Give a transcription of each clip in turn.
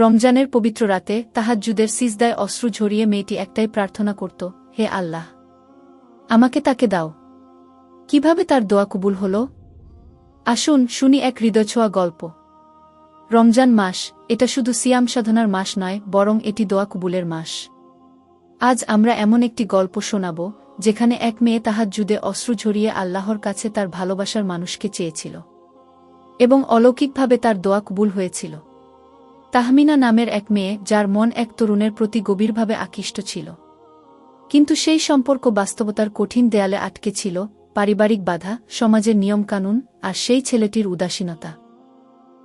রমজানের পবিত্র রাতে তাহাজ্জুদের সিজদায় অশ্রু ঝরিয়ে মেয়েটি একটাই প্রার্থনা করত, হে আল্লাহ, আমাকে তাকে দাও। কিভাবে তার দোয়া কবুল হল? আসুন শুনি এক হৃদয়ছোঁয়া গল্প। রমজান মাস, এটা শুধু সিয়াম সাধনার মাস নয়, বরং এটি দোয়া কবুলের মাস। আজ আমরা এমন একটি গল্প শোনাব, যেখানে এক মেয়ে তাহাজ্জুদে অশ্রু ঝরিয়ে আল্লাহর কাছে তার ভালোবাসার মানুষকে চেয়েছিল, এবং অলৌকিকভাবে তার দোয়া কবুল হয়েছিল। তাহমিনা নামের এক মেয়ে, যার মন এক তরুণের প্রতি গভীরভাবে আকৃষ্ট ছিল। কিন্তু সেই সম্পর্ক বাস্তবতার কঠিন দেয়ালে আটকে ছিল, পারিবারিক বাধা, সমাজের নিয়মকানুন, আর সেই ছেলেটির উদাসীনতা।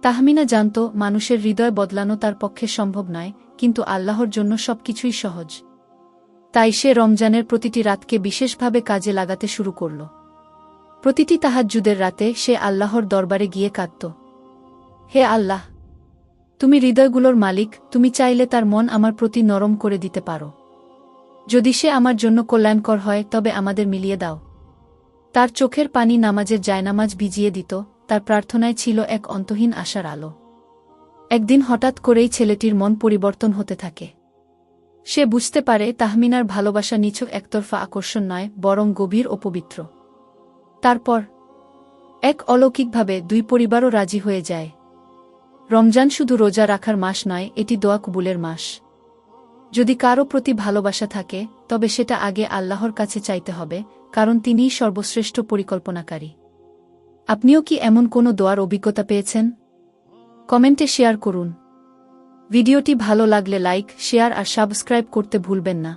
তাহমিনা জানত, মানুষের হৃদয় বদলানো তার পক্ষে সম্ভব নয়, কিন্তু আল্লাহর জন্য সবকিছুই সহজ। তাই সে রমজানের প্রতিটি রাতকে বিশেষভাবে কাজে লাগাতে শুরু করল। প্রতিটি তাহাজ্জুদের রাতে সে আল্লাহর দরবারে গিয়ে কাঁদত, হে আল্লাহ, তুমি হৃদয়গুলোর মালিক, তুমি চাইলে তার মন আমার প্রতি নরম করে দিতে পারো। যদি সে আমার জন্য কল্যাণকর হয়, তবে আমাদের মিলিয়ে দাও। তার চোখের পানি নামাজের জায়নামাজ ভিজিয়ে দিত, তার প্রার্থনায় ছিল এক অন্তহীন আশার আলো। একদিন হঠাৎ করেই ছেলেটির মন পরিবর্তন হতে থাকে। সে বুঝতে পারে তাহমিনার ভালোবাসা নিছক একতরফা আকর্ষণ নয়, বরং গভীর ও পবিত্র। তারপর এক অলৌকিকভাবে দুই পরিবারও রাজি হয়ে যায়। রমজান শুধু রোজা রাখার মাস নয়, এটি দোয়া কবুলের মাস। যদি কারও প্রতি ভালোবাসা থাকে, তবে সেটা আগে আল্লাহর কাছে চাইতে হবে, কারণ তিনিই সর্বশ্রেষ্ঠ পরিকল্পনাকারী। আপনিও কি এমন কোনো দোয়ার অভিজ্ঞতা পেয়েছেন? কমেন্টে শেয়ার করুন। ভিডিওটি ভালো লাগলে লাইক, শেয়ার আর সাবস্ক্রাইব করতে ভুলবেন না।